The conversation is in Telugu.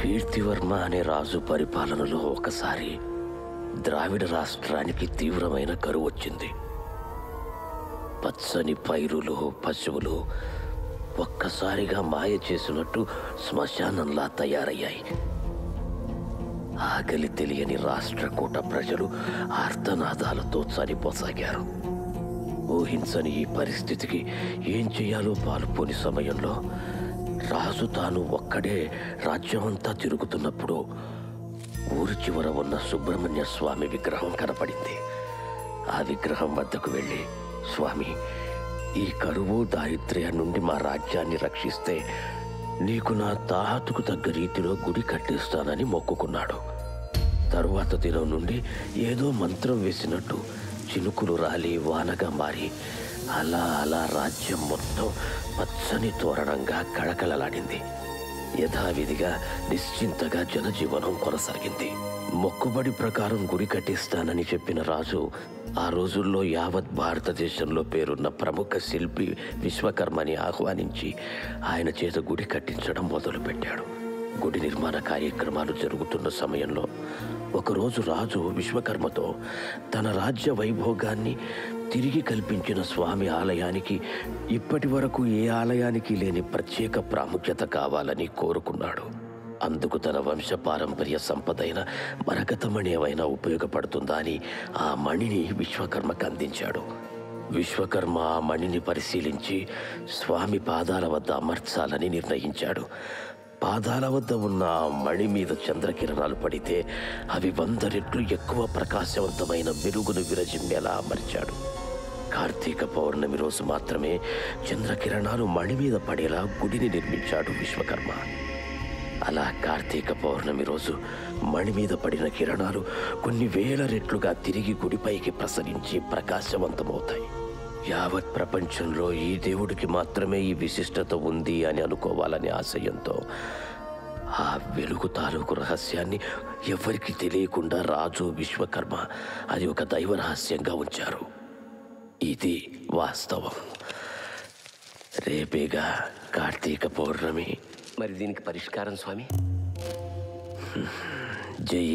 కీర్తివర్మ అనే రాజు పరిపాలనలో ఒకసారి ద్రావిడ రాష్ట్రానికి తీవ్రమైన కరువు వచ్చింది. పచ్చని పైరులు, పశువులు ఒక్కసారిగా మాయ చేసినట్టు శ్మశానంలా తయారయ్యాయి. ఆకలి తెలియని రాష్ట్రకూట ప్రజలు ఆర్తనాదాలతో చనిపోసాగారు. ఊహించని ఈ పరిస్థితికి ఏం చేయాలో పాలుపోని సమయంలో రాజు తాను ఒక్కడే రాజ్యమంతా తిరుగుతున్నప్పుడు ఊరి చివర ఉన్న సుబ్రహ్మణ్య స్వామి విగ్రహం కనపడింది. ఆ విగ్రహం వద్దకు వెళ్ళి, స్వామి, ఈ కరువు దారిద్ర్యం నుండి మా రాజ్యాన్ని రక్షిస్తే నీకు నా తాహతుకు తగ్గ రీతిలో గుడి కట్టిస్తానని మొక్కుకున్నాడు. తరువాత దినం నుండి ఏదో మంత్రం వేసినట్టు చినుకులు రాలి వానగా మారి అలా అలా రాజ్యం మొత్తం పచ్చని తోరణంగా కళకళలాడింది. యథావిధిగా నిశ్చింతగా జనజీవనం కొనసాగింది. మొక్కుబడి ప్రకారం గుడి కట్టిస్తానని చెప్పిన రాజు ఆ రోజుల్లో యావత్ భారతదేశంలో పేరున్న ప్రముఖ శిల్పి విశ్వకర్మని ఆహ్వానించి ఆయన చేత గుడి కట్టించడం మొదలుపెట్టాడు. గుడి నిర్మాణ కార్యక్రమాలు జరుగుతున్న సమయంలో ఒకరోజు రాజు విశ్వకర్మతో తన రాజ్య వైభోగాన్ని తిరిగి కల్పించిన స్వామి ఆలయానికి ఇప్పటి వరకు ఏ ఆలయానికి లేని ప్రత్యేక ప్రాముఖ్యత కావాలని కోరుకున్నాడు. అందుకు తన వంశపారంపర్య సంపదైన మరకతమణి ఏమైనా ఉపయోగపడుతుందా అని ఆ మణిని విశ్వకర్మకు అందించాడు. విశ్వకర్మ ఆ మణిని పరిశీలించి స్వామి పాదాల వద్ద అమర్చాలని నిర్ణయించాడు. పాదాల వద్ద ఉన్న ఆ మణి మీద చంద్రకిరణాలు పడితే అవి 100 రెట్లు ఎక్కువ ప్రకాశవంతమైన వెలుగును విరజిమ్మేలా అమర్చాడు. కార్తీక పౌర్ణమి రోజు మాత్రమే చంద్రకిరణాలు మణి మీద పడేలా గుడిని నిర్మించాడు విశ్వకర్మ. అలా కార్తీక పౌర్ణమి రోజు మణి మీద పడిన కిరణాలు కొన్ని వేల రెట్లుగా తిరిగి గుడిపైకి ప్రసరించి ప్రకాశవంతమవుతాయి. యావత్ ప్రపంచంలో ఈ దేవుడికి మాత్రమే ఈ విశిష్టత ఉంది అని అనుకోవాలనే ఆశయంతో ఆ వెలుగు తాలూకు రహస్యాన్ని ఎవరికి తెలియకుండా రాజు విశ్వకర్మ అది ఒక దైవ రహస్యంగా ఉంచారు. ఇది వాస్తవం. రేపేగా కార్తీక పౌర్ణమి. మరి దీనికి పరిష్కారం స్వామి? జై